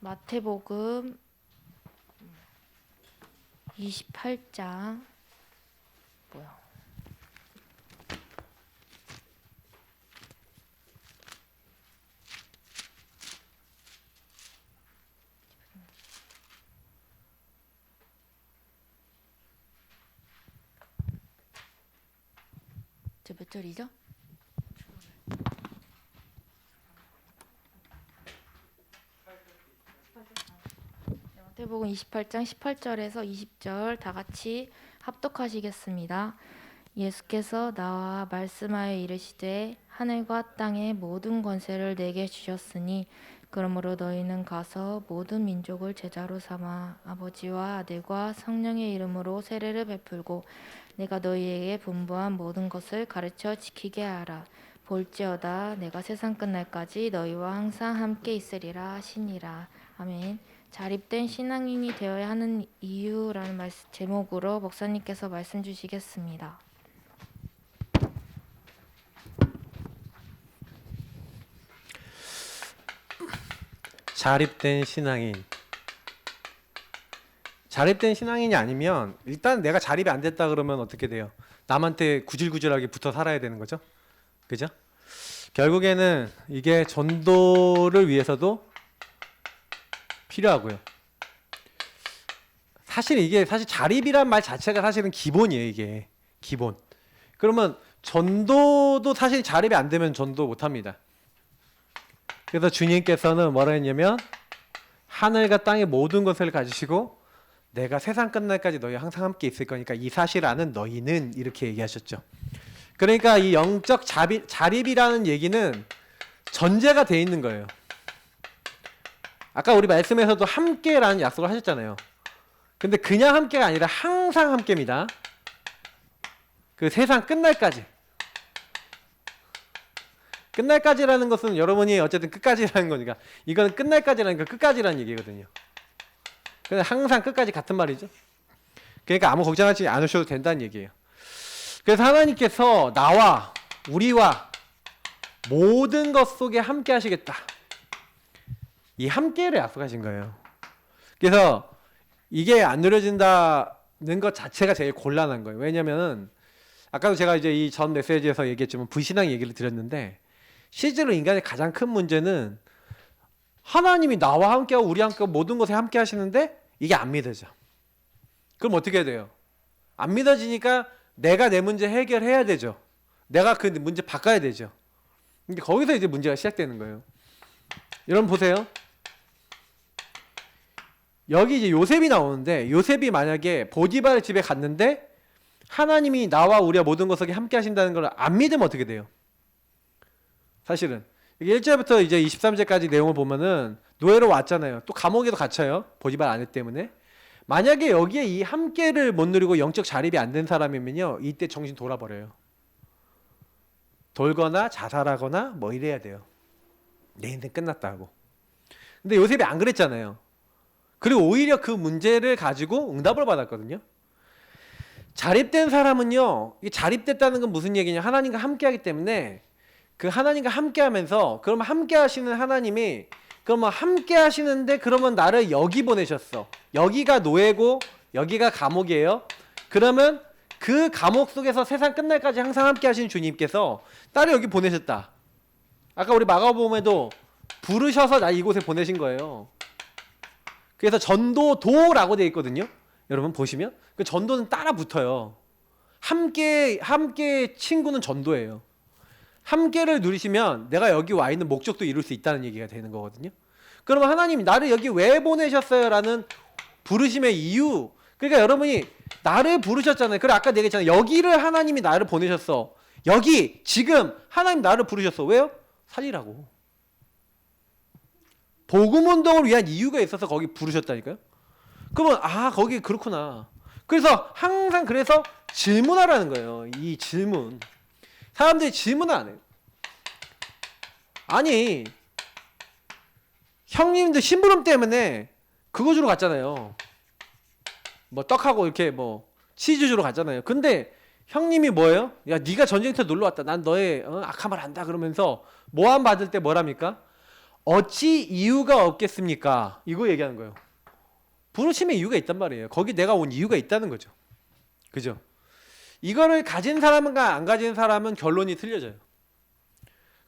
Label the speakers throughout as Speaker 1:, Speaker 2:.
Speaker 1: 마태복음 28장 뭐야? 저 몇 절이죠? 마태복음 28장 18절에서 20절 다 같이 합독하시겠습니다. 예수께서 나와 말씀하여 이르시되 하늘과 땅의 모든 권세를 내게 주셨으니 그러므로 너희는 가서 모든 민족을 제자로 삼아 아버지와 아들과 성령의 이름으로 세례를 베풀고 내가 너희에게 분부한 모든 것을 가르쳐 지키게 하라. 볼지어다 내가 세상 끝날까지 너희와 항상 함께 있으리라 하시니라. 아멘. 자립된 신앙인이 되어야 하는 이유라는 제목으로 목사님께서 말씀 주시겠습니다.
Speaker 2: 자립된 신앙인. 자립된 신앙인이 아니면 일단 내가 자립이 안 됐다 그러면 어떻게 돼요? 남한테 구질구질하게 붙어 살아야 되는 거죠. 그죠? 결국에는 이게 전도를 위해서도 필요하고요. 사실 자립이란 말 자체가 사실은 기본이에요. 이게 기본. 그러면 전도도 사실 자립이 안 되면 전도 못 합니다. 그래서 주님께서는 뭐라 했냐면 하늘과 땅의 모든 것을 가지시고 내가 세상 끝날까지 너희 항상 함께 있을 거니까 이 사실 아는 너희는 이렇게 얘기하셨죠. 그러니까 이 영적 자립이라는 얘기는 전제가 돼 있는 거예요. 아까 우리 말씀에서도 함께라는 약속을 하셨잖아요. 근데 그냥 함께가 아니라 항상 함께입니다. 그 세상 끝날까지. 끝날까지라는 것은 여러분이 어쨌든 끝까지라는 거니까 이건 끝날까지라니까 끝까지라는 얘기거든요. 근데 항상 끝까지 같은 말이죠. 그러니까 아무 걱정하지 않으셔도 된다는 얘기예요. 그래서 하나님께서 나와 우리와 모든 것 속에 함께 하시겠다. 이 함께를 약속하신 거예요. 그래서 이게 안 누려진다는 것 자체가 제일 곤란한 거예요. 왜냐면은 아까도 제가 이제 이 전 메시지에서 얘기했지만 불신앙 얘기를 드렸는데 실제로 인간의 가장 큰 문제는 하나님이 나와 함께하고 우리 함께하고 모든 것에 함께 하시는데 이게 안 믿어져. 그럼 어떻게 해야 돼요? 안 믿어지니까 내가 내 문제 해결해야 되죠. 내가 그 문제 바꿔야 되죠. 근데 거기서 이제 문제가 시작되는 거예요. 여러분 보세요. 여기 이제 요셉이 나오는데 요셉이 만약에 보디발의 집에 갔는데 하나님이 나와 우리와 모든 것에 함께 하신다는 걸 안 믿으면 어떻게 돼요? 사실은 1절부터 이제 23절까지 내용을 보면은 노예로 왔잖아요. 또 감옥에도 갇혀요. 보디발 아내 때문에. 만약에 여기에 이 함께를 못 누리고 영적 자립이 안 된 사람이면요. 이때 정신 돌아버려요. 돌거나 자살하거나 뭐 이래야 돼요. 내 인생 끝났다 하고. 근데 요셉이 안 그랬잖아요. 그리고 오히려 그 문제를 가지고 응답을 받았거든요. 자립된 사람은요. 이 자립됐다는 건 무슨 얘기냐? 하나님과 함께하기 때문에 그 하나님과 함께하면서 그러면 함께하시는 하나님이 그러면 함께하시는데 그러면 나를 여기 보내셨어. 여기가 노예고 여기가 감옥이에요. 그러면 그 감옥 속에서 세상 끝날까지 항상 함께하시는 주님께서 나를 여기 보내셨다. 아까 우리 마가복음에도 부르셔서 나 이곳에 보내신 거예요. 그래서 전도도라고 되어 있거든요. 여러분 보시면 그 전도는 따라 붙어요. 함께 친구는 전도예요. 함께를 누리시면 내가 여기 와 있는 목적도 이룰 수 있다는 얘기가 되는 거거든요. 그러면 하나님이 나를 여기 왜 보내셨어요? 라는 부르심의 이유. 그러니까 여러분이 나를 부르셨잖아요. 그래 아까 얘기했잖아요. 여기를 하나님이 나를 보내셨어. 여기 지금 하나님 나를 부르셨어. 왜요? 살리라고. 복음운동을 위한 이유가 있어서 거기 부르셨다니까요. 그러면 거기 그렇구나. 그래서 항상 그래서 질문하라는 거예요. 이 질문. 사람들이 질문을 안 해요. 아니 형님도 심부름 때문에 그거 주러 갔잖아요. 뭐 떡하고 이렇게 뭐 치즈 주러 갔잖아요. 근데 형님이 뭐예요? 야 네가 전쟁터 놀러 왔다. 난 너의 악함을 안다 그러면서 모함 받을 때 뭐랍니까? 어찌 이유가 없겠습니까? 이거 얘기하는 거예요. 부르심에 이유가 있단 말이에요. 거기 내가 온 이유가 있다는 거죠. 그죠? 이거를 가진 사람과 안 가진 사람은 결론이 틀려져요.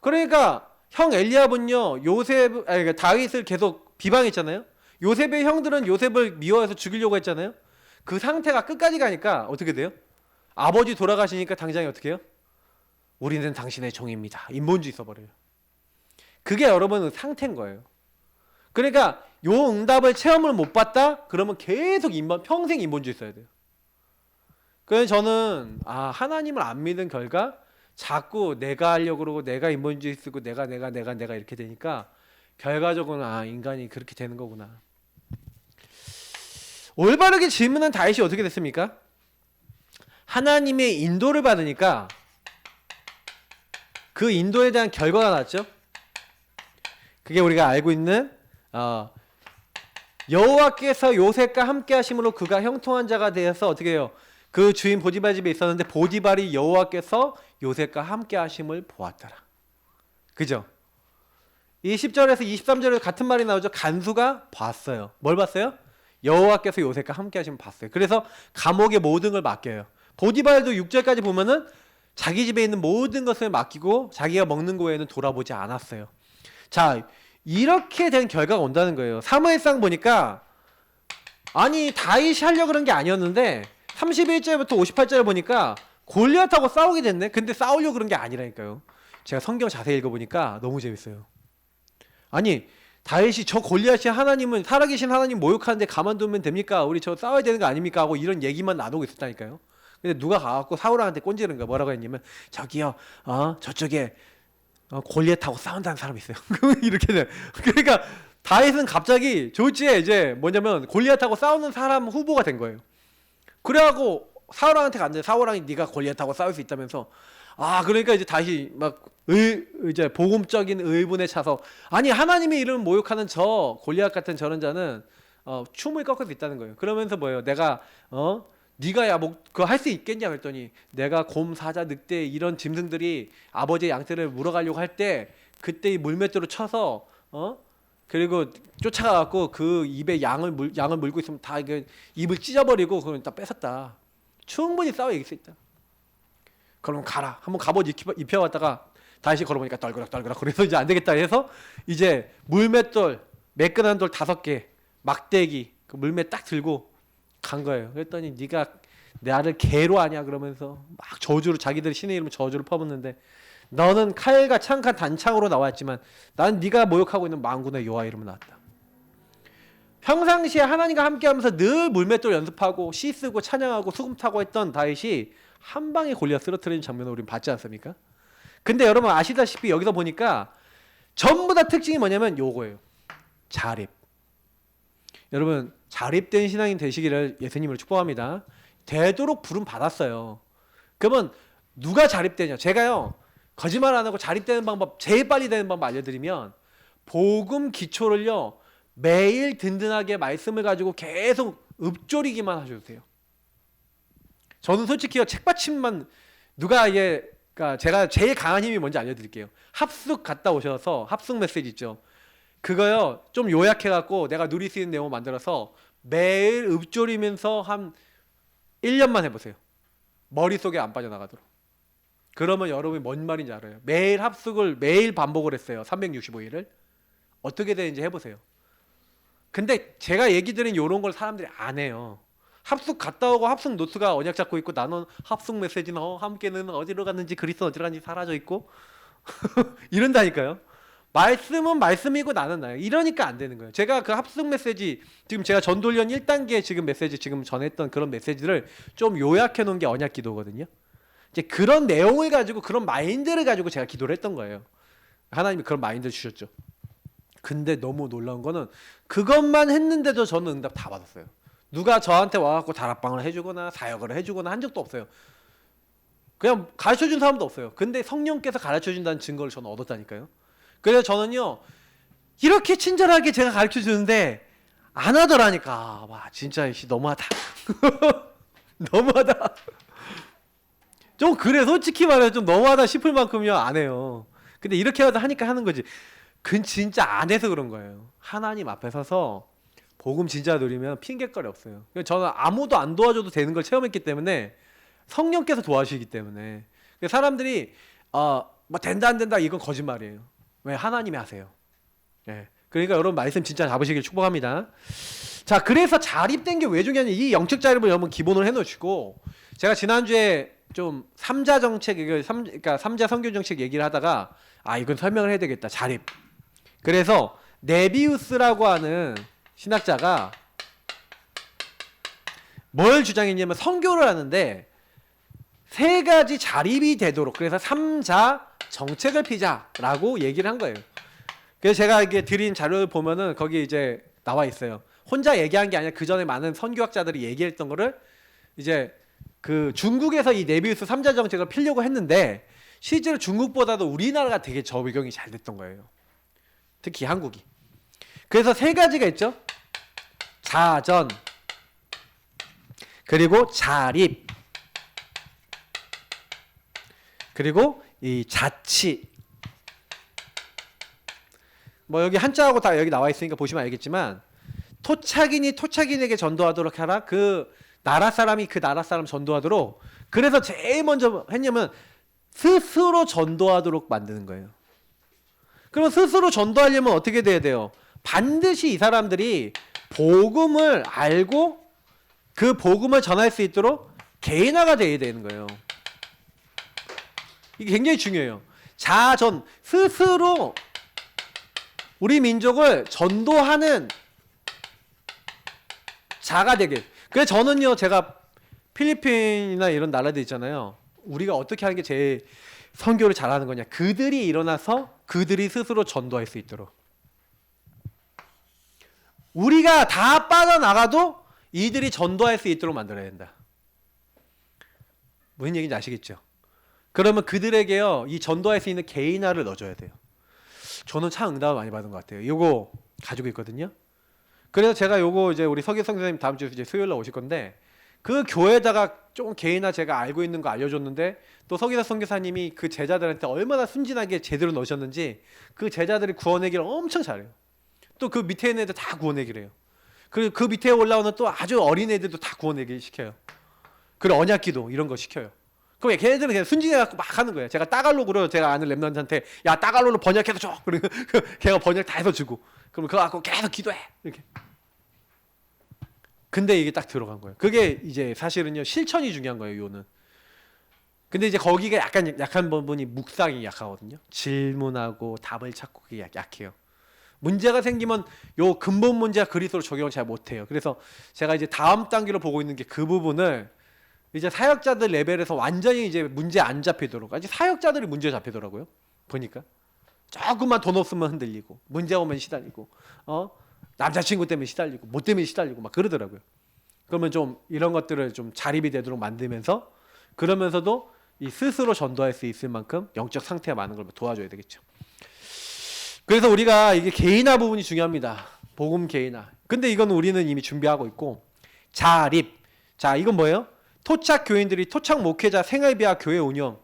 Speaker 2: 그러니까 형 엘리압은요 그러니까 다윗을 계속 비방했잖아요. 요셉의 형들은 요셉을 미워해서 죽이려고 했잖아요. 그 상태가 끝까지 가니까 어떻게 돼요? 아버지 돌아가시니까 당장에 어떻게 해요? 우리는 당신의 종입니다. 인본주의 써버려요. 그게 여러분 상태인 거예요. 그러니까 요 응답을 체험을 못 받다? 그러면 계속 평생 인본주의 써야 돼요. 그래서 저는 하나님을 안 믿은 결과 자꾸 내가 하려고 그러고 내가 인본주의 쓰고 내가 이렇게 되니까 결과적으로는 인간이 그렇게 되는 거구나. 올바르게 질문한 다윗이 어떻게 됐습니까? 하나님의 인도를 받으니까 그 인도에 대한 결과가 나왔죠. 그게 우리가 알고 있는 여호와께서 요셉과 함께 하심으로 그가 형통한 자가 되어서 어떻게 해요? 그 주인 보디발 집에 있었는데 보디발이 여호와께서 요셉과 함께 하심을 보았더라. 그죠? 이 10절에서 23절에 같은 말이 나오죠. 간수가 봤어요. 뭘 봤어요? 여호와께서 요셉과 함께 하심을 봤어요. 그래서 감옥의 모든 걸 맡겨요. 보디발도 6절까지 보면은 자기 집에 있는 모든 것을 맡기고 자기가 먹는 거 외에는 돌아보지 않았어요. 자, 이렇게 된 결과가 온다는 거예요. 사무엘상 보니까 다윗이 하려고 그런 게 아니었는데 31절부터 58절 보니까 골리앗하고 싸우게 됐네. 근데 싸우려고 그런 게 아니라니까요. 제가 성경 자세히 읽어보니까 너무 재밌어요. 다윗이 저 골리앗이 하나님은 살아계신 하나님 모욕하는데 가만두면 됩니까? 우리 저 싸워야 되는 거 아닙니까? 하고 이런 얘기만 나누고 있었다니까요. 근데 누가 가갖고 사울한테 꼰지는 거야. 뭐라고 했냐면 저기요 저쪽에 골리앗하고 싸운다는 사람이 있어요. 이렇게 돼. 그러니까 다윗은 갑자기 졸지에 이제 뭐냐면 골리앗하고 싸우는 사람 후보가 된 거예요. 그래갖고 사울왕한테 갔는데 사울왕이 네가 골리앗하고 싸울 수 있다면서 그러니까 이제 다시 막 이제 복음적인 의분에 차서 하나님의 이름을 모욕하는 저 골리앗 같은 저런 자는 춤을 꺾을 수 있다는 거예요. 그러면서 뭐예요? 내가 네가 그거 할 수 있겠냐 그랬더니 내가 곰, 사자, 늑대 이런 짐승들이 아버지의 양떼를 물어가려고 할 때 그때 이 물맷대로 쳐서 그리고 쫓아가갖고 그 입에 양을 물고 있으면 다 이게 입을 찢어버리고 그걸 다 뺏었다. 충분히 싸워 이길 수 있다. 그럼 가라. 한번 갑옷 입혀왔다가 다시 걸어보니까 떨그락 그래서 이제 안 되겠다 해서 이제 물맷돌 매끈한 돌 5개 막대기 그 물맷 딱 들고 간 거예요. 그랬더니 네가 나를 개로 하냐 그러면서 막 저주를 자기들 신의 이름으로 저주를 퍼붓는데 너는 칼과 창과 단창으로 나왔지만 난 네가 모욕하고 있는 만군의 여호와 이름으로 나왔다. 평상시에 하나님과 함께하면서 늘 물맷돌 연습하고 시 쓰고 찬양하고 수금 타고 했던 다윗이 한 방에 골리앗 쓰러뜨리는 장면을 우리는 봤지 않습니까? 근데 여러분 아시다시피 여기서 보니까 전부 다 특징이 뭐냐면 요거예요. 자립. 여러분 자립된 신앙인 되시기를 예수님으로 축복합니다. 되도록 부름 받았어요. 그러면 누가 자립되냐? 제가요 거짓말 안 하고 자립되는 방법 제일 빨리 되는 방법 알려드리면 복음 기초를요 매일 든든하게 말씀을 가지고 계속 읊조리기만 하셔도 돼요. 저는 솔직히요 책받침만 그러니까 제가 제일 강한 힘이 뭔지 알려드릴게요. 합숙 갔다 오셔서 합숙 메시지 있죠. 그거요 좀 요약해갖고 내가 누릴 수 있는 내용을 만들어서 매일 읊조리면서 한 1년만 해보세요. 머릿속에 안 빠져나가도록. 그러면 여러분이 뭔 말인지 알아요. 매일 합숙을 매일 반복을 했어요. 365일을. 어떻게 되는지 해보세요. 근데 제가 얘기 드린 이런 걸 사람들이 안 해요. 합숙 갔다 오고 합숙 노트가 언약 잡고 있고 나는 합숙 메시지는 함께는 어디로 갔는지 그리스도 어디로 갔는지 사라져 있고 이런다니까요. 말씀은 말씀이고 나는 나예요. 이러니까 안 되는 거예요. 제가 그 합숙 메시지 지금 제가 전도련 1단계 지금 메시지 지금 전했던 그런 메시지를 좀 요약해 놓은 게 언약 기도거든요. 이제 그런 내용을 가지고 그런 마인드를 가지고 제가 기도를 했던 거예요. 하나님이 그런 마인드를 주셨죠. 근데 너무 놀라운 거는 그것만 했는데도 저는 응답 다 받았어요. 누가 저한테 와갖고 다락방을 해주거나 사역을 해주거나 한 적도 없어요. 그냥 가르쳐준 사람도 없어요. 근데 성령께서 가르쳐준다는 증거를 저는 얻었다니까요. 그래서 저는요 이렇게 친절하게 제가 가르쳐주는데 안 하더라니까. 와 진짜 너무하다. 너무하다. 좀 그래 솔직히 말해서 좀 너무하다 싶을 만큼요 안 해요. 근데 이렇게라도 하니까 하는 거지. 그건 진짜 안 해서 그런 거예요. 하나님 앞에 서서 복음 진짜 누리면 핑계거리 없어요. 저는 아무도 안 도와줘도 되는 걸 체험했기 때문에 성령께서 도와주시기 때문에 사람들이 뭐 된다 안 된다 이건 거짓말이에요. 왜? 하나님이 하세요. 예. 그러니까 여러분 말씀 진짜 잡으시길 축복합니다. 자, 그래서 자립된 게 왜 중요하냐? 이 영적 자립을 여러분 기본으로 해놓으시고 제가 지난주에 좀 삼자 정책 그러니까 삼자 선교 정책 얘기를 하다가 이건 설명을 해야 되겠다. 자립. 그래서 네비우스라고 하는 신학자가 뭘 주장했냐면 선교를 하는데 세 가지 자립이 되도록 그래서 삼자 정책을 피자라고 얘기를 한 거예요. 그래서 제가 이게 드린 자료를 보면은 거기 이제 나와 있어요. 혼자 얘기한 게 아니라 그 전에 많은 선교학자들이 얘기했던 거를 이제 그 중국에서 이 네비우스 삼자 정책을 피려고 했는데 실제로 중국보다도 우리나라가 되게 적용이 잘 됐던 거예요. 특히 한국이. 그래서 세 가지가 있죠. 자전, 그리고 자립, 그리고 이 자치. 뭐 여기 한자하고 다 여기 나와 있으니까 보시면 알겠지만 토착인이 토착인에게 전도하도록 하라. 그 나라 사람이 그 나라 사람 전도하도록. 그래서 제일 먼저 했냐면 스스로 전도하도록 만드는 거예요. 그럼 스스로 전도하려면 어떻게 돼야 돼요? 반드시 이 사람들이 복음을 알고 그 복음을 전할 수 있도록 개인화가 돼야 되는 거예요. 이게 굉장히 중요해요. 자전, 스스로 우리 민족을 전도하는 자가 되게. 그래서 저는요, 제가 필리핀이나 이런 나라들 있잖아요. 우리가 어떻게 하는 게 제일 선교를 잘하는 거냐? 그들이 일어나서 그들이 스스로 전도할 수 있도록. 우리가 다 빠져나가도 이들이 전도할 수 있도록 만들어야 된다. 무슨 얘기인지 아시겠죠? 그러면 그들에게요, 이 전도할 수 있는 개인화를 넣어줘야 돼요. 저는 참 응답을 많이 받은 것 같아요. 요거 가지고 있거든요. 그래서 제가 요거 이제 우리 서기성 선생님 다음 주 이제 수요일 날 오실 건데 그 교회에다가 조금 개인화 제가 알고 있는 거 알려줬는데 또 서기성 선교사님이 그 제자들한테 얼마나 순진하게 제대로 넣으셨는지 그 제자들이 구원하기를 엄청 잘해요. 또 그 밑에 있는 애들 다 구원하기를 해요. 그리고 그 밑에 올라오는 또 아주 어린 애들도 다 구원하기 시켜요. 그리고 언약기도 이런 거 시켜요. 그럼 걔네들은 그냥 순진해갖고 막 하는 거예요. 제가 따갈로그로 제가 아는 랩런트한테 야 따갈로로 번역해서 줘. 그리고 걔가 번역 다 해서 주고. 그럼 그거 갖고 계속 기도해. 이렇게. 근데 이게 딱 들어간 거예요. 그게 이제 사실은요 실천이 중요한 거예요. 요는. 근데 이제 거기가 약간 약한 부분이 묵상이 약하거든요. 질문하고 답을 찾고 그게 약해요. 문제가 생기면 요 근본 문제가 그리스도로 적용을 잘 못해요. 그래서 제가 이제 다음 단계로 보고 있는 게 그 부분을 이제 사역자들 레벨에서 완전히 이제 문제 안 잡히도록. 아직 사역자들이 문제 잡히더라고요. 보니까 조금만 돈 없으면 흔들리고 문제 오면 시달리고 남자친구 때문에 시달리고 뭐 때문에 시달리고 막 그러더라고요. 그러면 좀 이런 것들을 좀 자립이 되도록 만들면서 그러면서도 이 스스로 전도할 수 있을 만큼 영적 상태가 많은 걸 도와줘야 되겠죠. 그래서 우리가 이게 개인화 부분이 중요합니다. 복음 개인화. 근데 이건 우리는 이미 준비하고 있고 자립. 자, 이건 뭐예요? 토착 교인들이 토착 목회자 생활비와 교회 운영.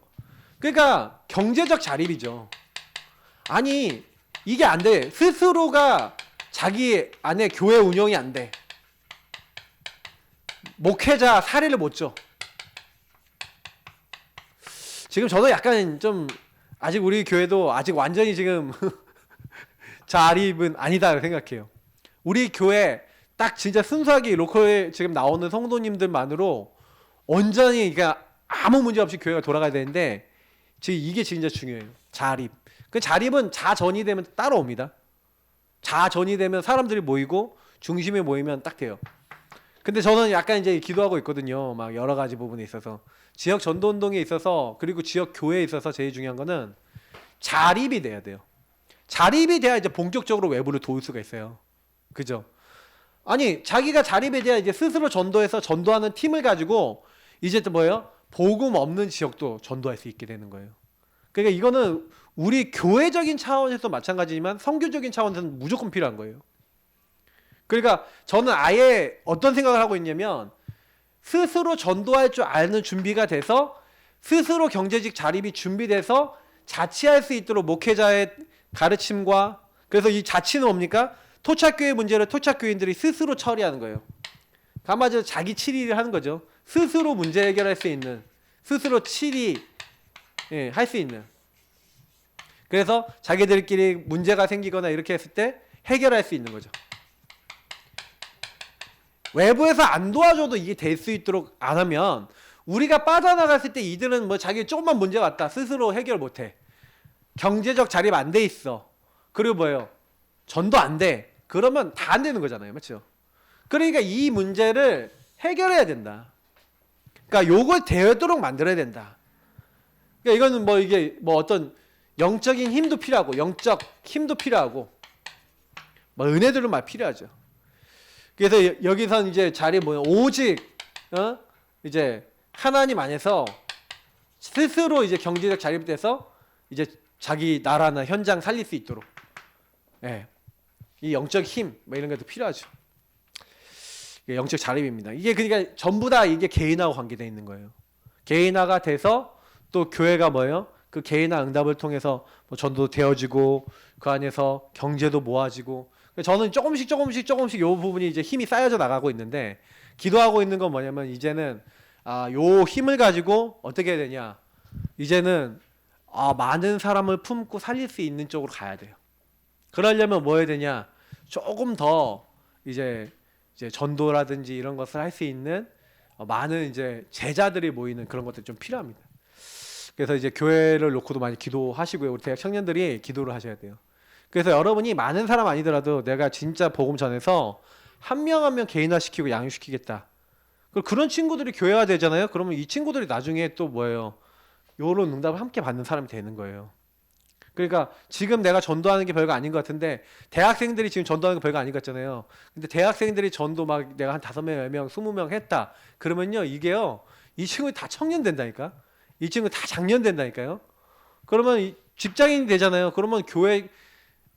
Speaker 2: 그러니까 경제적 자립이죠. 아니 이게 안 돼. 스스로가 자기 안에 교회 운영이 안 돼. 목회자 사례를 못 줘. 지금 저도 약간 좀 아직 우리 교회도 아직 완전히 지금 자립은 아니다 생각해요. 우리 교회 딱 진짜 순수하게 로컬에 지금 나오는 성도님들만으로 온전히 그러니까 아무 문제 없이 교회가 돌아가야 되는데 지금 이게 진짜 중요해요. 자립. 그 자립은 자전이 되면 따로 옵니다. 자전이 되면 사람들이 모이고 중심에 모이면 딱 돼요. 근데 저는 약간 이제 기도하고 있거든요. 막 여러 가지 부분에 있어서 지역 전도 운동에 있어서 그리고 지역 교회에 있어서 제일 중요한 거는 자립이 돼야 돼요. 자립이 돼야 이제 본격적으로 외부를 도울 수가 있어요. 그죠? 아니 자기가 자립에 돼야 이제 스스로 전도해서 전도하는 팀을 가지고 이제 또 뭐예요? 복음 없는 지역도 전도할 수 있게 되는 거예요. 그러니까 이거는 우리 교회적인 차원에서 마찬가지지만 선교적인 차원에서는 무조건 필요한 거예요. 그러니까 저는 아예 어떤 생각을 하고 있냐면 스스로 전도할 줄 아는 준비가 돼서 스스로 경제적 자립이 준비돼서 자치할 수 있도록 목회자의 가르침과 그래서 이 자치는 뭡니까? 토착교회 문제를 토착교인들이 스스로 처리하는 거예요. 가마저 자기 치리를 하는 거죠. 스스로 문제 해결할 수 있는, 스스로 할 수 있는. 그래서 자기들끼리 문제가 생기거나 이렇게 했을 때 해결할 수 있는 거죠. 외부에서 안 도와줘도 이게 될 수 있도록 안 하면 우리가 빠져나갔을 때 이들은 뭐 자기 조금만 문제가 왔다 스스로 해결 못해. 경제적 자립 안 돼 있어. 그리고 뭐예요? 전도 안 돼. 그러면 다 안 되는 거잖아요. 맞죠? 그러니까 이 문제를 해결해야 된다. 그러니까 요걸 되도록 만들어야 된다. 그러니까 이거는 뭐 이게 뭐 어떤 영적인 힘도 필요하고 영적 힘도 필요하고 뭐 은혜들은 막 필요하죠. 그래서 여기서 이제 자리 뭐야? 오직 이제 하나님 안에서 스스로 이제 경제적 자립돼서 이제 자기 나라나 현장 살릴 수 있도록 이 영적 힘 뭐 이런 것도 필요하죠. 이게 영적 자립입니다. 이게 그러니까 전부 다 이게 개인하고 관계되어 있는 거예요. 개인화가 돼서 또 교회가 뭐예요? 그 개인화 응답을 통해서 뭐 전도 되어지고 그 안에서 경제도 모아지고 저는 조금씩 이 부분이 이제 힘이 쌓여져 나가고 있는데 기도하고 있는 건 뭐냐면 이제는 요 힘을 가지고 어떻게 해야 되냐? 이제는 많은 사람을 품고 살릴 수 있는 쪽으로 가야 돼요. 그러려면 뭐 해야 되냐? 조금 더 이제 전도라든지 이런 것을 할 수 있는 많은 이제 제자들이 모이는 그런 것들이 좀 필요합니다. 그래서 이제 교회를 놓고도 많이 기도하시고요. 우리 대학 청년들이 기도를 하셔야 돼요. 그래서 여러분이 많은 사람 아니더라도 내가 진짜 복음 전해서 한 명 한 명 개인화시키고 양육시키겠다. 그런 친구들이 교회가 되잖아요. 그러면 이 친구들이 나중에 또 뭐예요? 요런 응답을 함께 받는 사람이 되는 거예요. 그러니까 지금 내가 전도하는 게 별거 아닌 것 같은데 대학생들이 지금 전도하는 게 별거 아닌 것 같잖아요. 근데 대학생들이 전도 막 내가 한 5명, 10명, 20명 했다. 그러면요 이게요 이 친구들 다 청년 된다니까. 이 친구 다 장년 된다니까요. 그러면 직장인이 되잖아요. 그러면 교회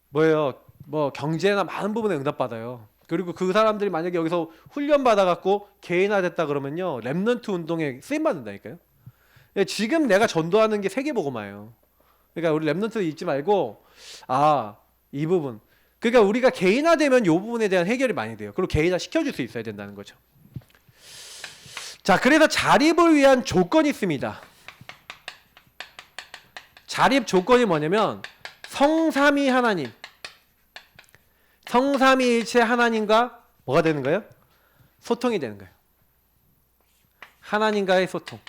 Speaker 2: 뭐예요? 뭐 경제나 많은 부분에 응답받아요. 그리고 그 사람들이 만약에 여기서 훈련 받아갖고 개인화됐다 그러면요 렘넌트 운동에 쓰임 받는다니까요. 지금 내가 전도하는 게 세계복음화예요. 그러니까 우리 렘넌트 잊지 말고 이 부분. 그러니까 우리가 개인화되면 이 부분에 대한 해결이 많이 돼요. 그리고 개인화 시켜줄 수 있어야 된다는 거죠. 자, 그래서 자립을 위한 조건이 있습니다. 자립 조건이 뭐냐면 성삼위 하나님, 성삼위일체 하나님과 뭐가 되는 거예요? 소통이 되는 거예요. 하나님과의 소통.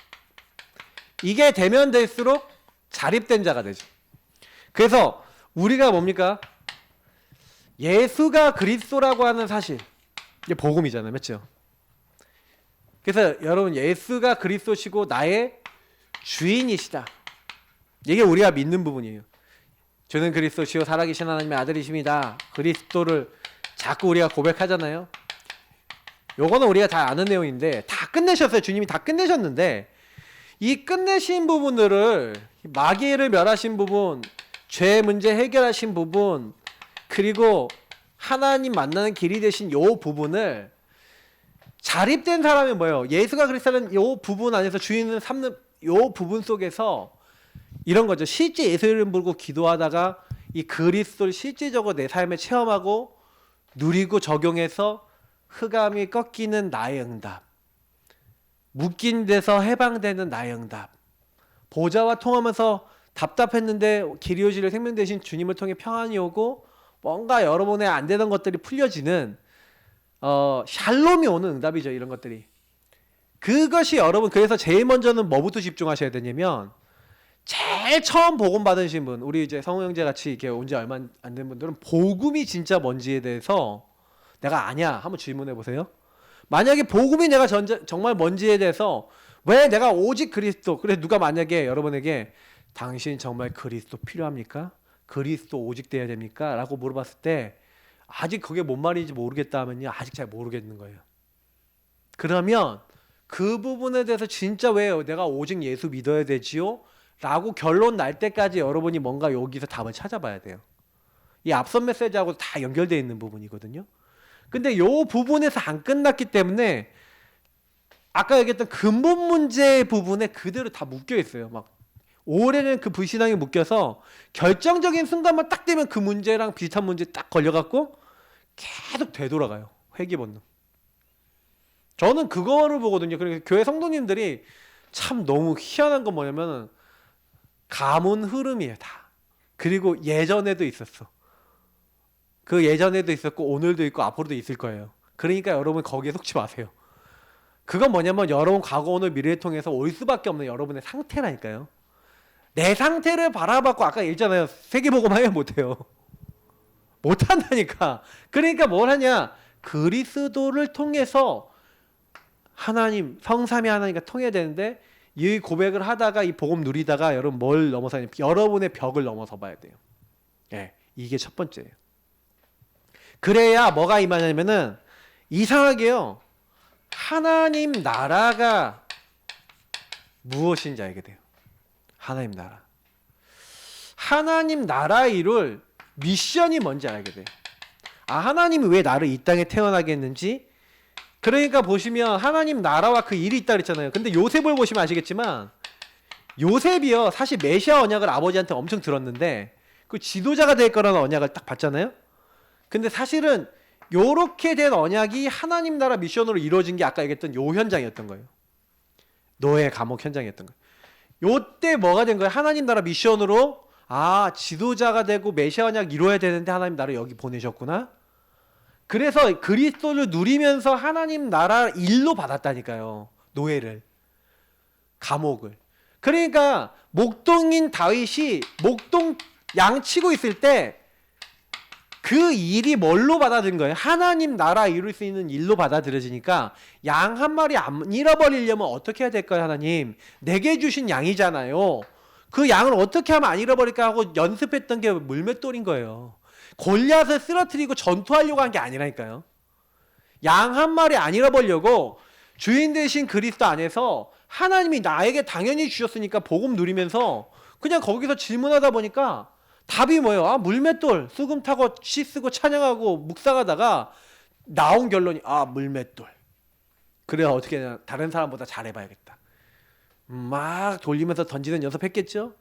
Speaker 2: 이게 되면 될수록 자립된 자가 되죠. 그래서 우리가 뭡니까? 예수가 그리스도라고 하는 사실, 이게 복음이잖아요. 맞죠? 그래서 여러분 예수가 그리스도시고 나의 주인이시다. 이게 우리가 믿는 부분이에요. 저는 그리스도시요 살아계신 하나님의 아들이십니다. 그리스도를 자꾸 우리가 고백하잖아요. 요거는 우리가 다 아는 내용인데 다 끝내셨어요. 주님이 다 끝내셨는데 이 끝내신 부분들을 마귀를 멸하신 부분, 죄 문제 해결하신 부분, 그리고 하나님 만나는 길이 되신 요 부분을 자립된 사람이 뭐예요? 예수가 그리스도는 요 부분 안에서 주인을 삼는 요 부분 속에서 이런 거죠. 실제 예수 이름 부르고 기도하다가 이 그리스도를 실제적으로 내 삶에 체험하고 누리고 적용해서 흑암이 꺾이는 나의 응답, 묶인 데서 해방되는 나의 응답, 보좌와 통하면서 답답했는데 기리오시를 생명 되신 주님을 통해 평안이 오고 뭔가 여러분의 안 되던 것들이 풀려지는 샬롬이 오는 응답이죠. 이런 것들이. 그것이 여러분 그래서 제일 먼저는 뭐부터 집중하셔야 되냐면 제일 처음 복음 받으신 분, 우리 이제 성우 형제 같이 이렇게 온 지 얼마 안 된 분들은 복음이 진짜 뭔지에 대해서 내가 아냐 한번 질문해 보세요. 만약에 복음이 내가 정말 뭔지에 대해서 왜 내가 오직 그리스도, 그래 누가 만약에 여러분에게 당신 정말 그리스도 필요합니까? 그리스도 오직 돼야 됩니까? 라고 물어봤을 때 아직 그게 뭔 말인지 모르겠다 하면요 아직 잘 모르겠는 거예요. 그러면 그 부분에 대해서 진짜 왜 내가 오직 예수 믿어야 되지요? 라고 결론 날 때까지 여러분이 뭔가 여기서 답을 찾아봐야 돼요. 이 앞선 메시지하고 다 연결되어 있는 부분이거든요. 근데 이 부분에서 안 끝났기 때문에 아까 얘기했던 근본 문제 부분에 그대로 다 묶여 있어요. 막 오래된 그 불신앙에 묶여서 결정적인 순간만 딱 되면 그 문제랑 비슷한 문제 딱 걸려갖고 계속 되돌아가요. 회귀 본능. 저는 그거를 보거든요. 그러니까 교회 성도님들이 참 너무 희한한 건 뭐냐면 가문 흐름이에요, 다. 그리고 예전에도 있었어. 그 예전에도 있었고 오늘도 있고 앞으로도 있을 거예요. 그러니까 여러분 거기에 속지 마세요. 그건 뭐냐면 여러분 과거 오늘 미래를 통해서 올 수밖에 없는 여러분의 상태라니까요. 내 상태를 바라봤고 아까 얘기했잖아요. 세계복음 하면 못해요. 못한다니까. 그러니까 뭘 하냐. 그리스도를 통해서 하나님 성삼위 하나님과 통해야 되는데 이 고백을 하다가 이 복음 누리다가 여러분 뭘 넘어서냐. 여러분의 벽을 넘어서 봐야 돼요. 예, 이게 첫 번째예요. 그래야 뭐가 임하냐면은 이상하게요. 하나님 나라가 무엇인지 알게 돼요. 하나님 나라. 하나님 나라 이룰 미션이 뭔지 알게 돼요. 아, 하나님이 왜 나를 이 땅에 태어나게 했는지. 그러니까 보시면 하나님 나라와 그 일이 있다 그랬잖아요. 근데 요셉을 보시면 아시겠지만 요셉이요. 사실 메시아 언약을 아버지한테 엄청 들었는데 그 지도자가 될 거라는 언약을 딱 받잖아요. 근데 사실은 요렇게 된 언약이 하나님 나라 미션으로 이루어진 게 아까 얘기했던 요 현장이었던 거예요. 노예 감옥 현장이었던 거예요. 요때 뭐가 된 거예요? 하나님 나라 미션으로 아 지도자가 되고 메시아 언약 이루어야 되는데 하나님 나라 여기 보내셨구나. 그래서 그리스도를 누리면서 하나님 나라 일로 받았다니까요. 노예를. 감옥을. 그러니까 목동인 다윗이 목동 양 치고 있을 때 그 일이 뭘로 받아들인 거예요? 하나님 나라 이룰 수 있는 일로 받아들여지니까 양 한 마리 안 잃어버리려면 어떻게 해야 될까요? 하나님 내게 주신 양이잖아요. 그 양을 어떻게 하면 안 잃어버릴까 하고 연습했던 게 물맷돌인 거예요. 골리앗을 쓰러뜨리고 전투하려고 한 게 아니라니까요. 양 한 마리 안 잃어버리려고 주인 되신 그리스도 안에서 하나님이 나에게 당연히 주셨으니까 복음 누리면서 그냥 거기서 질문하다 보니까 답이 뭐예요? 아 물맷돌 수금 타고 시 쓰고 찬양하고 묵상하다가 나온 결론이 아 물맷돌. 그래 어떻게 해야 다른 사람보다 잘해봐야겠다. 막 돌리면서 던지는 연습했겠죠?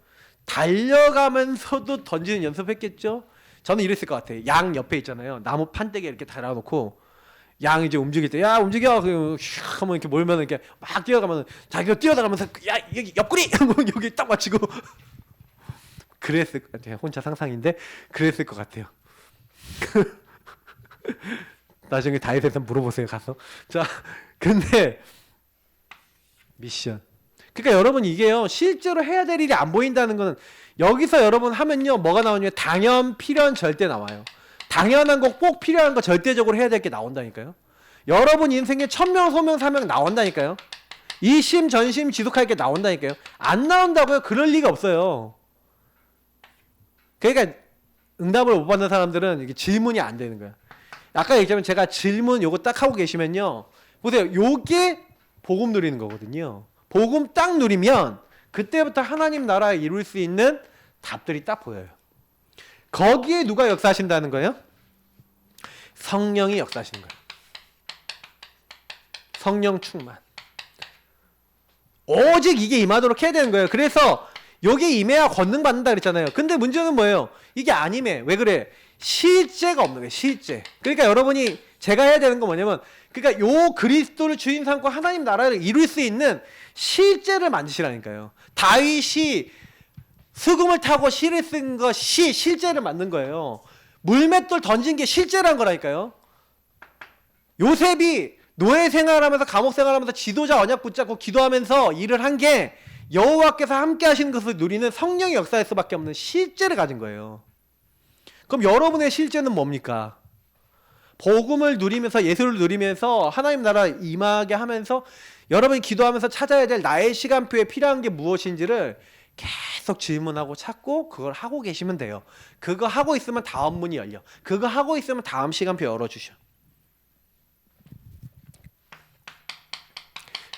Speaker 2: 달려가면서도 던지는 연습했겠죠? 저는 이랬을 것 같아요. 양 옆에 있잖아요. 나무 판때기 이렇게 달아놓고 양 이제 움직일 때 야 움직여 슉 하면 이렇게 몰면 이렇게 막 뛰어가면 자기가 뛰어나가면서 야 여기 옆구리 여기 딱 맞추고 그랬을 것 같아요. 혼자 상상인데 그랬을 것 같아요. 나중에 다윗한테 물어보세요. 가서. 자, 근데 미션. 그러니까 여러분 이게요. 실제로 해야 될 일이 안 보인다는 거는 여기서 여러분 하면요. 뭐가 나오냐면 당연, 필연, 절대 나와요. 당연한 거 꼭 필요한 거 절대적으로 해야 될 게 나온다니까요. 여러분 인생에 천명, 소명, 사명 나온다니까요. 이심, 전심, 지속할 게 나온다니까요. 안 나온다고요? 그럴 리가 없어요. 그러니까 응답을 못 받는 사람들은 이게 질문이 안 되는 거야. 아까 얘기했지만 제가 질문 요거 딱 하고 계시면요. 보세요. 요게 복음 누리는 거거든요. 복음 딱 누리면 그때부터 하나님 나라에 이룰 수 있는 답들이 딱 보여요. 거기에 누가 역사하신다는 거예요? 성령이 역사하시는 거예요. 성령 충만. 오직 이게 임하도록 해야 되는 거예요. 그래서 여기 임해야 권능 받는다 그랬잖아요. 근데 문제는 뭐예요? 이게 안 임해. 왜 그래? 실제가 없는 거예요. 실제. 그러니까 여러분이 제가 해야 되는 건 뭐냐면 그러니까 요 그리스도를 주인 삼고 하나님 나라를 이룰 수 있는 실제를 만드시라니까요. 다윗이 수금을 타고 시를 쓴 것이 실제를 만든 거예요. 물맷돌 던진 게 실제란 거라니까요. 요셉이 노예 생활하면서 감옥 생활하면서 지도자 언약 붙잡고 기도하면서 일을 한 게 여호와께서 함께 하시는 것을 누리는 성령의 역사일 수밖에 없는 실제를 가진 거예요. 그럼 여러분의 실제는 뭡니까? 복음을 누리면서 예수를 누리면서 하나님 나라 임하게 하면서 여러분이 기도하면서 찾아야 될 나의 시간표에 필요한 게 무엇인지를 계속 질문하고 찾고 그걸 하고 계시면 돼요. 그거 하고 있으면 다음 문이 열려. 그거 하고 있으면 다음 시간표 열어주셔.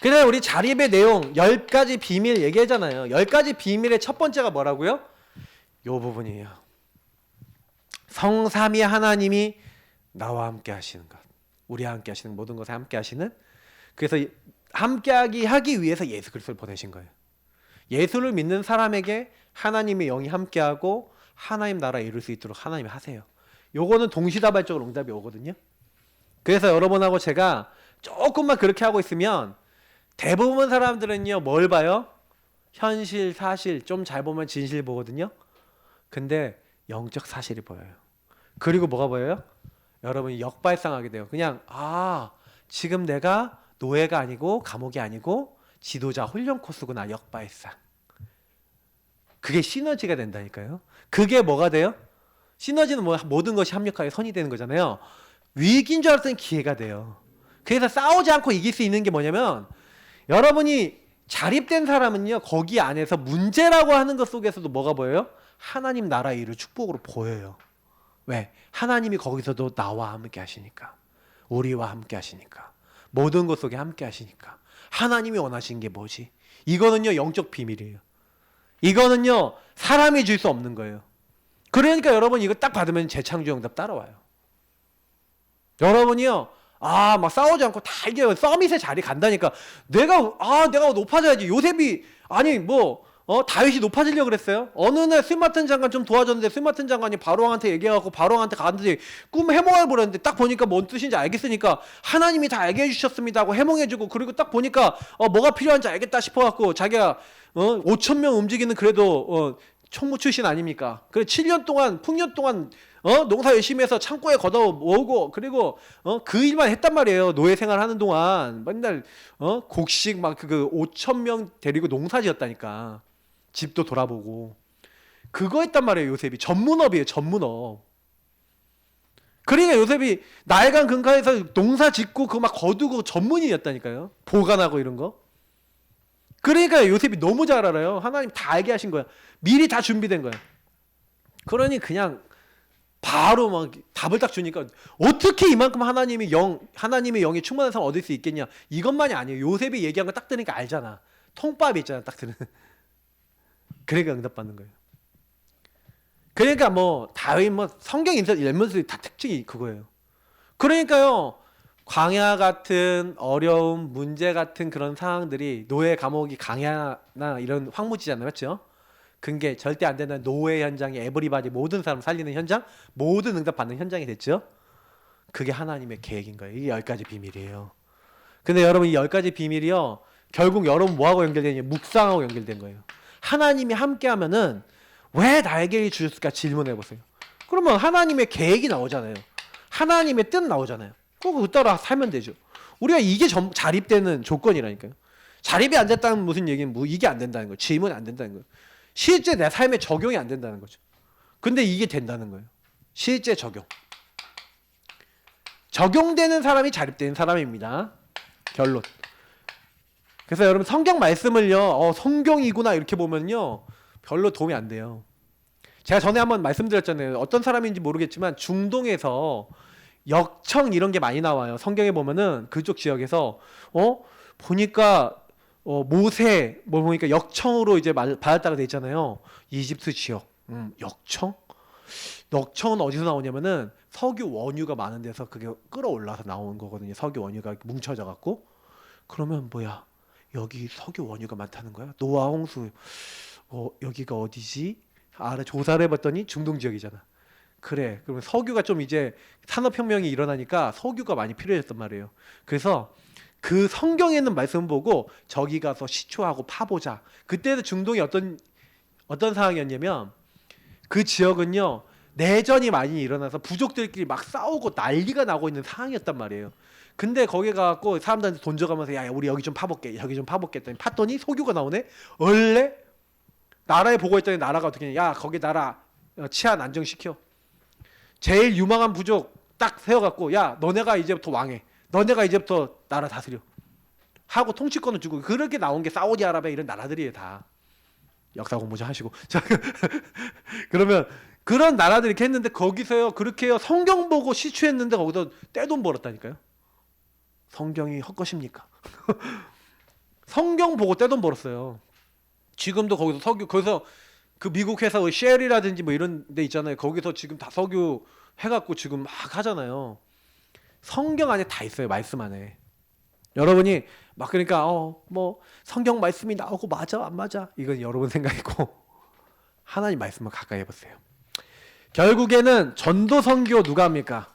Speaker 2: 그래 우리 자립의 내용 10가지 비밀 얘기하잖아요. 10가지 비밀의 첫 번째가 뭐라고요? 요 부분이에요. 성삼위 하나님이 나와 함께 하시는 것. 우리와 함께 하시는 모든 것에 함께 하시는. 그래서 함께 하기 위해서 예수 그리스도를 보내신 거예요. 예수를 믿는 사람에게 하나님의 영이 함께하고 하나님 나라에 이룰 수 있도록 하나님이 하세요. 요거는 동시다발적으로 응답이 오거든요. 그래서 여러분하고 제가 조금만 그렇게 하고 있으면 대부분 사람들은요 뭘 봐요? 현실, 사실, 좀 잘 보면 진실 보거든요. 근데 영적 사실이 보여요. 그리고 뭐가 보여요? 여러분이 역발상하게 돼요. 그냥 지금 내가 노예가 아니고 감옥이 아니고 지도자 훈련 코스구나. 역발상. 그게 시너지가 된다니까요. 그게 뭐가 돼요? 시너지는 뭐 모든 것이 합력하여 선이 되는 거잖아요. 위기인 줄 알았더니 기회가 돼요. 그래서 싸우지 않고 이길 수 있는 게 뭐냐면 여러분이 자립된 사람은요 거기 안에서 문제라고 하는 것 속에서도 뭐가 보여요? 하나님 나라의 일을 축복으로 보여요. 왜? 하나님이 거기서도 나와 함께 하시니까, 우리와 함께 하시니까, 모든 것 속에 함께 하시니까. 하나님이 원하신 게 뭐지? 이거는요 영적 비밀이에요. 이거는요 사람이 줄 수 없는 거예요. 그러니까 여러분 이거 딱 받으면 재창조 응답 따라와요. 여러분이요 막 싸우지 않고 다 이게 서밋의 자리 간다니까. 내가 높아져야지. 요셉이 다윗이 높아지려고 그랬어요. 어느 날 스마튼 장관 좀 도와줬는데 스마튼 장관이 바로왕한테 얘기해갖고 바로왕한테 갔는데 꿈 해몽을 보렸는데 딱 보니까 뭔 뜻인지 알겠으니까 하나님이 다 알게 해주셨습니다 하고 해몽해주고, 그리고 딱 보니까 뭐가 필요한지 알겠다 싶어갖고 자기가 5천 명 움직이는 그래도 총무 출신 아닙니까? 그래 7년 동안 풍년 동안 농사 열심히 해서 창고에 걷어 모으고, 그리고 그 일만 했단 말이에요. 노예 생활하는 동안 맨날 곡식 막 그 5천 명 데리고 농사 지었다니까. 집도 돌아보고 그거 했단 말이에요. 요셉이 전문업이에요. 전문업. 그러니까 요셉이 나일강 근가에서 농사 짓고 그거 막 거두고 전문인이었다니까요. 보관하고 이런 거. 그러니까 요셉이 너무 잘 알아요. 하나님 다 알게 하신 거야. 미리 다 준비된 거야. 그러니 그냥 바로 막 답을 딱 주니까 어떻게 이만큼 하나님의 영이 충만한 사람 얻을 수 있겠냐. 이것만이 아니에요. 요셉이 얘기한 거 딱 들으니까 알잖아. 통밥이 있잖아. 딱 들으면. 그러니까 응답받는 거예요. 그러니까 다윗 성경 인물들이 다 특징이 그거예요. 그러니까요 광야 같은 어려움, 문제 같은 그런 상황들이, 노예 감옥이 광야나 이런 황무지잖아요, 맞죠? 그게 절대 안 되는 노예 현장이 에브리바디 모든 사람 살리는 현장, 모든 응답 받는 현장이 됐죠. 그게 하나님의 계획인 거예요. 이게 10가지 비밀이에요. 근데 여러분 이 10가지 비밀이요 결국 여러분 뭐하고 연결되냐? 묵상하고 연결된 거예요. 하나님이 함께하면은 왜 나에게 주셨을까 질문해 보세요. 그러면 하나님의 계획이 나오잖아요. 하나님의 뜻 나오잖아요. 그거 따라 살면 되죠. 우리가 이게 자립되는 조건이라니까요. 자립이 안 됐다는 무슨 얘기는 이게 안 된다는 거예요. 질문이 안 된다는 거예요. 실제 내 삶에 적용이 안 된다는 거죠. 근데 이게 된다는 거예요. 실제 적용. 적용되는 사람이 자립되는 사람입니다. 결론. 그래서 여러분 성경 말씀을요 성경이구나 이렇게 보면요 별로 도움이 안 돼요. 제가 전에 한번 말씀드렸잖아요. 어떤 사람인지 모르겠지만 중동에서 역청 이런 게 많이 나와요. 성경에 보면은 그쪽 지역에서 보니까 모세 보니까 역청으로 이제 받았다가 돼 있잖아요. 이집트 지역. 역청? 역청은 어디서 나오냐면은 석유 원유가 많은 데서 그게 끌어올라서 나온 거거든요. 석유 원유가 뭉쳐져 갖고. 그러면 뭐야? 여기 석유 원유가 많다는 거야? 노아 홍수. 여기가 어디지? 조사를 해봤더니 중동 지역이잖아. 그래. 그러면 석유가 좀 이제 산업혁명이 일어나니까 석유가 많이 필요해졌단 말이에요. 그래서 그 성경에 있는 말씀 보고 저기 가서 시초하고 파보자. 그때도 중동이 어떤 상황이었냐면 그 지역은요 내전이 많이 일어나서 부족들끼리 막 싸우고 난리가 나고 있는 상황이었단 말이에요. 근데 거기 가갖고 사람들한테 돈 줘가면서 야 우리 여기 좀 파볼게, 여기 좀 파볼게 했더니 팠더니 석유가 나오네. 원래 나라에 보고 있더니 나라가 어떻게 했냐. 야 거기 나라 치안 안정시켜. 제일 유망한 부족 딱 세워갖고 야 너네가 이제부터 왕해. 너네가 이제부터 나라 다스려 하고 통치권을 주고. 그렇게 나온 게 사우디아라비아 이런 나라들이에요. 다 역사 공부 좀 하시고. 자 그러면 그런 나라들이 이렇게 했는데 거기서요 그렇게요 성경 보고 시추했는데 거기서 떼돈 벌었다니까요. 성경이 헛것입니까? 성경 보고 떼돈 벌었어요. 지금도 거기서 거기서 그 미국 회사 쉘이라든지 뭐 이런 데 있잖아요. 거기서 지금 다 석유 해갖고 지금 막 하잖아요. 성경 안에 다 있어요. 말씀 안에. 여러분이 막 그러니까 뭐 성경 말씀이 나오고 맞아 안 맞아 이건 여러분 생각이고 하나님 말씀을 가까이 해보세요. 결국에는 전도 선교 누가 합니까?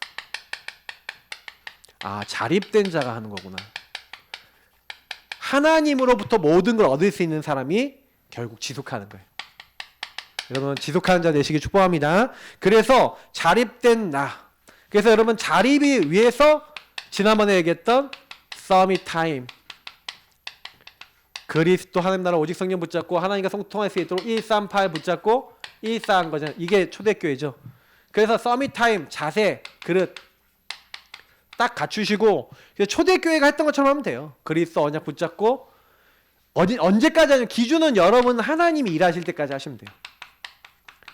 Speaker 2: 자립된 자가 하는 거구나. 하나님으로부터 모든 걸 얻을 수 있는 사람이 결국 지속하는 거예요. 여러분 지속하는 자 되시길 축복합니다. 그래서 자립된 나. 그래서 여러분 자립이 위해서 지난번에 얘기했던 서밋 타임. 그리스도 하나님 나라 오직 성령 붙잡고 하나님과 소통할 수 있도록 138 붙잡고 141 거잖아요. 이게 초대교회죠. 그래서 서밋 타임 자세 그릇 딱 갖추시고 초대교회가 했던 것처럼 하면 돼요. 그리스도 언약 붙잡고 언제까지 하냐면 기준은 여러분 하나님이 일하실 때까지 하시면 돼요.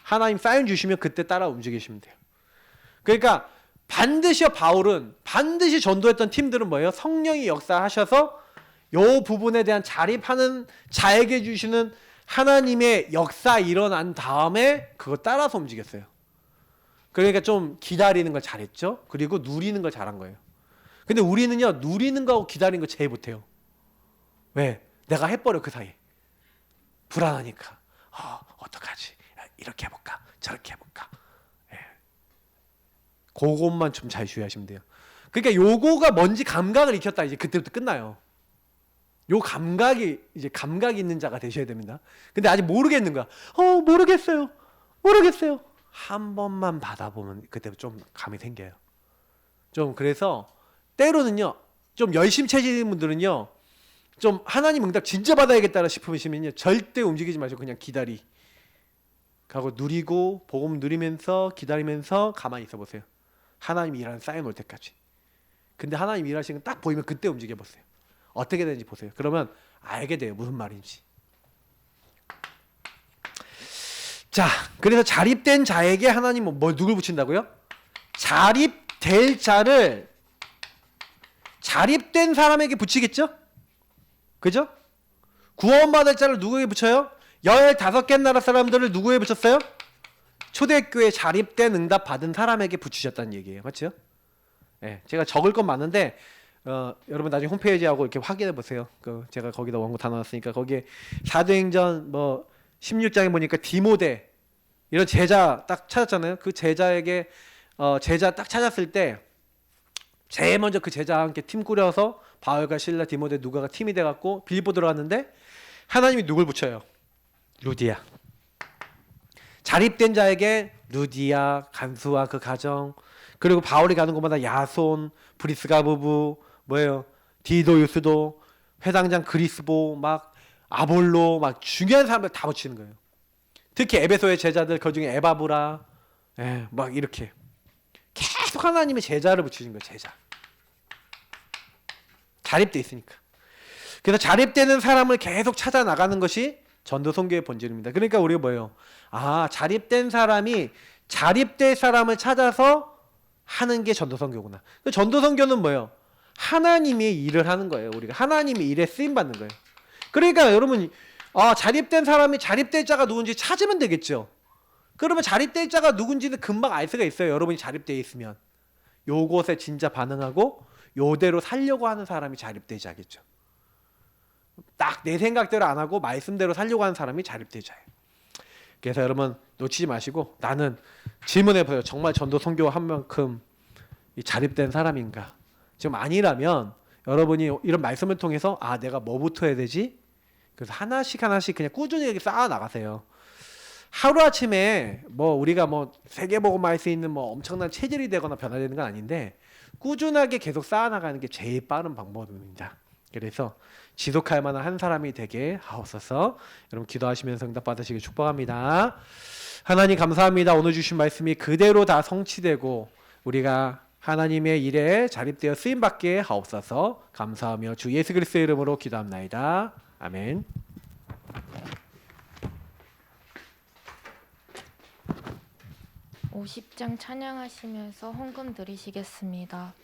Speaker 2: 하나님 사인 주시면 그때 따라 움직이시면 돼요. 그러니까 바울은 반드시 전도했던 팀들은 뭐예요? 성령이 역사하셔서 요 부분에 대한 자립하는 자에게 주시는 하나님의 역사 일어난 다음에 그거 따라서 움직였어요. 그러니까 좀 기다리는 걸 잘했죠. 그리고 누리는 걸 잘한 거예요. 근데 우리는요 누리는 거하고 기다리는 거 제일 못해요. 왜? 내가 해버려 그 사이에. 불안하니까. 어떡하지? 이렇게 해볼까? 저렇게 해볼까? 그것만 좀 잘 주의하시면 돼요. 그러니까 요거가 뭔지 감각을 익혔다 이제 그때부터 끝나요. 요 감각이 있는 자가 되셔야 됩니다. 근데 아직 모르겠는 거야. 모르겠어요. 한 번만 받아보면 그때 좀 감이 생겨요. 좀 그래서 때로는요 좀 열심 채지는 분들은요 좀 하나님 응답 진짜 받아야겠다 싶으시면요 절대 움직이지 마시고 그냥 가고 누리고 복음 누리면서 기다리면서 가만히 있어 보세요. 하나님 일하는 사인 올 때까지. 근데 하나님 일하시는 거 딱 보이면 그때 움직여 보세요. 어떻게 되는지 보세요. 그러면 알게 돼요. 무슨 말인지. 자, 그래서 자립된 자에게 하나님은 누굴 붙인다고요? 자립될 자를 자립된 사람에게 붙이겠죠? 그죠? 구원받을 자를 누구에게 붙여요? 15개 나라 사람들을 누구에게 붙였어요? 초대교회 자립된 응답 받은 사람에게 붙이셨다는 얘기예요. 맞죠? 네, 제가 적을 건 많은데 여러분 나중에 홈페이지하고 이렇게 확인해 보세요. 제가 거기다 원고 다 넣었으니까 거기에 사도행전 16장에 보니까 디모데 이런 제자 딱 찾았잖아요. 그 제자에게 제자 딱 찾았을 때 제일 먼저 그 제자와 함께 팀 꾸려서 바울과 실라, 디모데, 누가가 팀이 돼갖고 빌립보 들어갔는데 하나님이 누굴 붙여요? 루디아. 자립된 자에게 루디아, 간수와 그 가정, 그리고 바울이 가는 곳마다 야손, 브리스가 부부, 디도, 유스도, 회당장 그리스보, 막 아볼로, 막 중요한 사람들 다 붙이는 거예요. 특히 에베소의 제자들, 그 중에 에바브라, 막 이렇게 계속 하나님의 제자를 붙이신 거예요. 제자. 자립돼 있으니까. 그래서 자립되는 사람을 계속 찾아 나가는 것이 전도 선교의 본질입니다. 그러니까 우리가 뭐예요? 자립된 사람이 자립될 사람을 찾아서 하는 게 전도 선교구나. 전도 선교는 뭐예요? 하나님의 일을 하는 거예요. 우리가 하나님의 일에 쓰임 받는 거예요. 그러니까 여러분 자립된 사람이 자립될 자가 누군지 찾으면 되겠죠. 그러면 자립될 자가 누군지는 금방 알 수가 있어요. 여러분이 자립되어 있으면 요것에 진짜 반응하고 요대로 살려고 하는 사람이 자립될 자겠죠. 딱 내 생각대로 안 하고 말씀대로 살려고 하는 사람이 자립될 자예요. 그래서 여러분 놓치지 마시고 나는 질문해 보세요. 정말 전도 선교한 만큼 자립된 사람인가? 지금 아니라면 여러분이 이런 말씀을 통해서 내가 뭐부터 해야 되지? 그래서 하나씩 그냥 꾸준히 쌓아 나가세요. 하루아침에 우리가 세계복음할 수 있는 엄청난 체질이 되거나 변화되는 건 아닌데 꾸준하게 계속 쌓아나가는 게 제일 빠른 방법입니다. 그래서 지속할 만한 한 사람이 되게 하옵소서. 여러분 기도하시면서 응답 받으시길 축복합니다. 하나님 감사합니다. 오늘 주신 말씀이 그대로 다 성취되고 우리가 하나님의 일에 자립되어 쓰임받게 하옵소서. 감사하며 주 예수 그리스도의 이름으로 기도합나이다. 아멘.
Speaker 1: (50장) 찬양하시면서 헌금 드리시겠습니다.